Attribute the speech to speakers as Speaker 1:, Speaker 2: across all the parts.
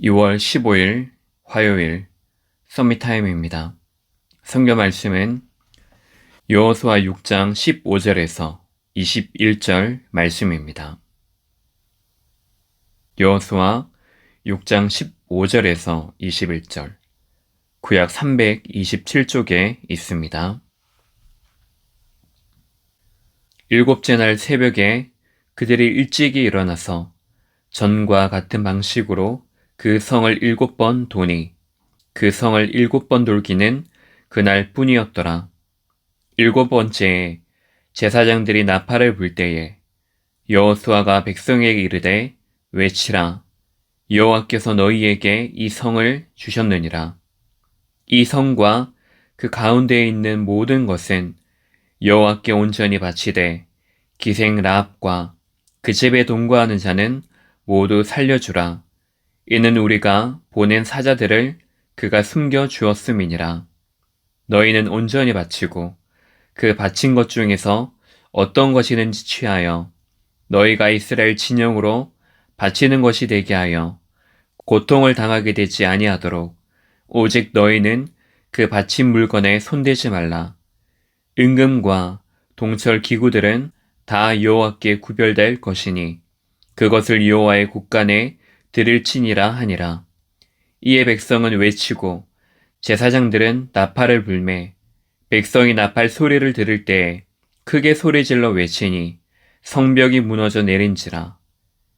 Speaker 1: 2월 15일 화요일 서밋타임입니다. 성경 말씀은 여호수아 6장 15절에서 21절 말씀입니다. 여호수아 6장 15절에서 21절 구약 327쪽에 있습니다. 일곱째 날 새벽에 그들이 일찍이 일어나서 전과 같은 방식으로 그 성을 7번 도니 그 성을 7번 돌기는 그날 뿐이었더라. 7번째에 제사장들이 나팔을 불 때에 여호수아가 백성에게 이르되 외치라. 여호와께서 너희에게 이 성을 주셨느니라. 이 성과 그 가운데에 있는 모든 것은 여호와께 온전히 바치되 기생 라합과 그 집에 동거하는 자는 모두 살려주라. 이는 우리가 보낸 사자들을 그가 숨겨 주었음이니라. 너희는 온전히 바치고 그 바친 것 중에서 어떤 것이든지 취하여 너희가 이스라엘 진영으로 바치는 것이 되게 하여 고통을 당하게 되지 아니하도록 오직 너희는 그 바친 물건에 손대지 말라. 은금과 동철 기구들은 다 여호와께 구별될 것이니 그것을 여호와의 곳간에 드릴지니라 하니라. 이에 백성은 외치고 제사장들은 나팔을 불매 백성이 나팔 소리를 들을 때에 크게 소리질러 외치니 성벽이 무너져 내린지라.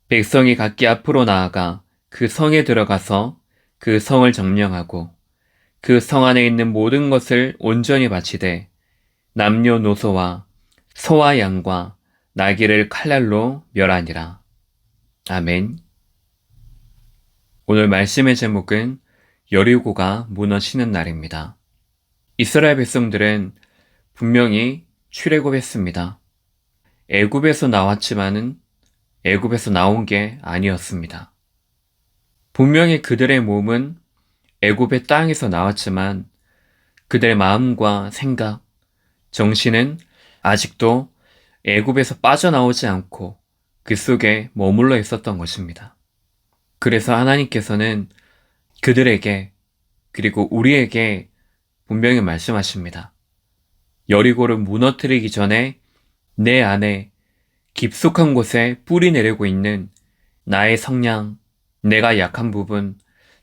Speaker 1: 백성이 각기 앞으로 나아가 그 성에 들어가서 그 성을 점령하고 그 성 안에 있는 모든 것을 온전히 바치되 남녀노소와 소와 양과 나귀를 칼날로 멸하니라. 아멘. 오늘 말씀의 제목은 여리고가 무너지는 날입니다. 이스라엘 백성들은 분명히 출애굽했습니다. 애굽에서 나왔지만은 애굽에서 나온 게 아니었습니다. 분명히 그들의 몸은 애굽의 땅에서 나왔지만 그들의 마음과 생각, 정신은 아직도 애굽에서 빠져나오지 않고 그 속에 머물러 있었던 것입니다. 그래서 하나님께서는 그들에게 그리고 우리에게 분명히 말씀하십니다. 여리고를 무너뜨리기 전에 내 안에 깊숙한 곳에 뿌리 내리고 있는 나의 성향, 내가 약한 부분,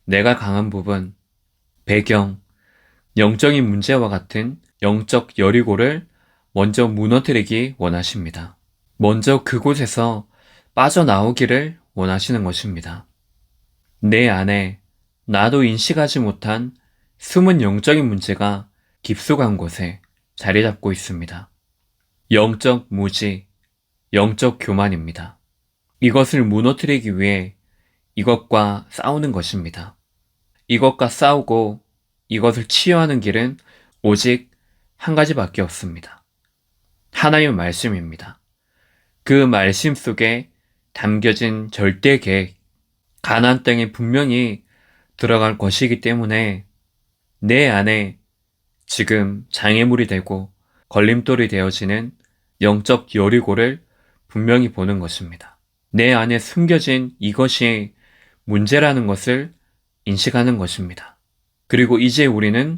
Speaker 1: 내가 강한 부분, 배경, 영적인 문제와 같은 영적 여리고를 먼저 무너뜨리기 원하십니다. 먼저 그곳에서 빠져나오기를 원하시는 것입니다. 내 안에 나도 인식하지 못한 숨은 영적인 문제가 깊숙한 곳에 자리 잡고 있습니다. 영적 무지, 영적 교만입니다. 이것을 무너뜨리기 위해 이것과 싸우는 것입니다. 이것과 싸우고 이것을 치유하는 길은 오직 한 가지밖에 없습니다. 하나님의 말씀입니다. 그 말씀 속에 담겨진 절대 계획, 가나안 땅에 분명히 들어갈 것이기 때문에 내 안에 지금 장애물이 되고 걸림돌이 되어지는 영적 여리고를 분명히 보는 것입니다. 내 안에 숨겨진 이것이 문제라는 것을 인식하는 것입니다. 그리고 이제 우리는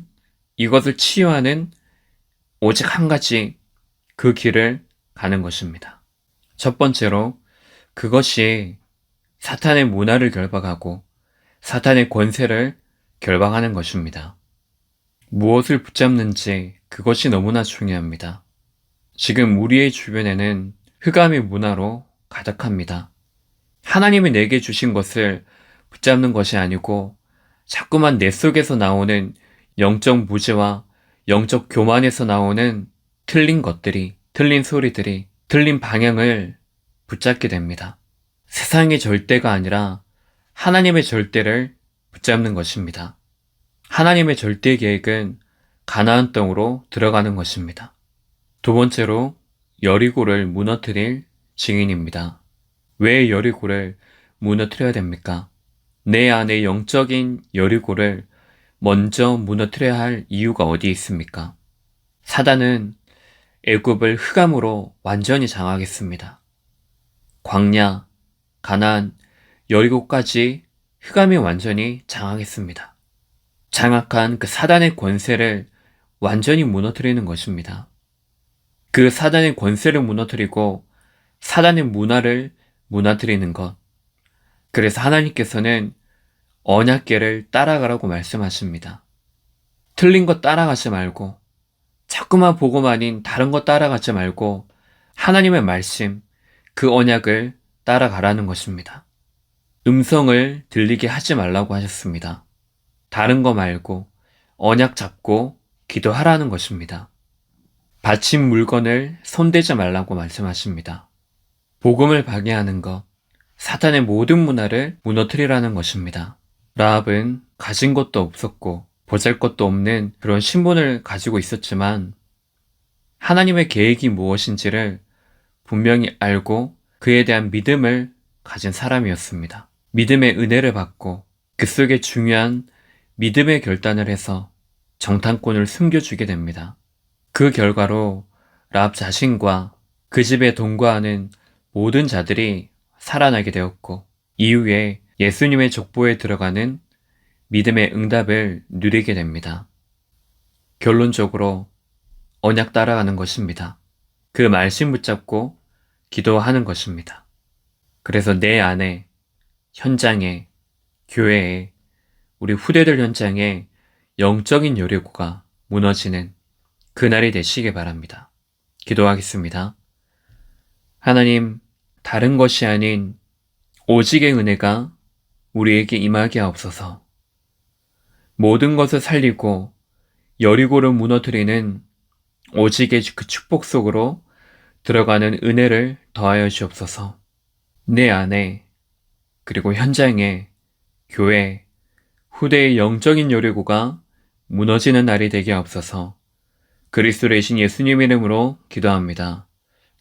Speaker 1: 이것을 치유하는 오직 한 가지 그 길을 가는 것입니다. 첫 번째로 그것이 사탄의 문화를 결박하고 사탄의 권세를 결박하는 것입니다. 무엇을 붙잡는지 그것이 너무나 중요합니다. 지금 우리의 주변에는 흑암의 문화로 가득합니다. 하나님이 내게 주신 것을 붙잡는 것이 아니고 자꾸만 내 속에서 나오는 영적 무지와 영적 교만에서 나오는 틀린 것들이, 틀린 소리들이, 틀린 방향을 붙잡게 됩니다. 세상의 절대가 아니라 하나님의 절대를 붙잡는 것입니다. 하나님의 절대 계획은 가나안 땅으로 들어가는 것입니다. 두 번째로 여리고를 무너뜨릴 증인입니다. 왜 여리고를 무너뜨려야 됩니까? 내 안에 영적인 여리고를 먼저 무너뜨려야 할 이유가 어디 있습니까? 사단은 애굽을 흑암으로 완전히 장악했습니다. 광야, 가나안, 여리고까지 흑암이 완전히 장악했습니다. 장악한 그 사단의 권세를 완전히 무너뜨리는 것입니다. 그 사단의 권세를 무너뜨리고 사단의 문화를 무너뜨리는 것. 그래서 하나님께서는 언약궤를 따라가라고 말씀하십니다. 틀린 것 따라가지 말고 자꾸만 보고만인 다른 것 따라가지 말고 하나님의 말씀, 그 언약을 따라가라는 것입니다. 음성을 들리게 하지 말라고 하셨습니다. 다른 거 말고 언약 잡고 기도하라는 것입니다. 바친 물건을 손대지 말라고 말씀하십니다. 복음을 방해하는 것, 사탄의 모든 문화를 무너뜨리라는 것입니다. 라합은 가진 것도 없었고 보잘것도 없는 그런 신분을 가지고 있었지만 하나님의 계획이 무엇인지를 분명히 알고 그에 대한 믿음을 가진 사람이었습니다. 믿음의 은혜를 받고 그 속에 중요한 믿음의 결단을 해서 정탐꾼을 숨겨주게 됩니다. 그 결과로 라합 자신과 그 집에 동거하는 모든 자들이 살아나게 되었고 이후에 예수님의 족보에 들어가는 믿음의 응답을 누리게 됩니다. 결론적으로 언약 따라가는 것입니다. 그 말씀 붙잡고 기도하는 것입니다. 그래서 내 안에, 현장에, 교회에, 우리 후대들 현장에 영적인 여리고가 무너지는 그날이 되시길 바랍니다. 기도하겠습니다. 하나님, 다른 것이 아닌 오직의 은혜가 우리에게 임하게 하옵소서. 모든 것을 살리고 여리고를 무너뜨리는 오직의 그 축복 속으로 들어가는 은혜를 더하여 주옵소서. 내 안에 그리고 현장에 교회, 후대의 영적인 여리고가 무너지는 날이 되게 하옵소서. 그리스도의 신 예수님 이름으로 기도합니다.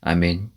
Speaker 1: 아멘.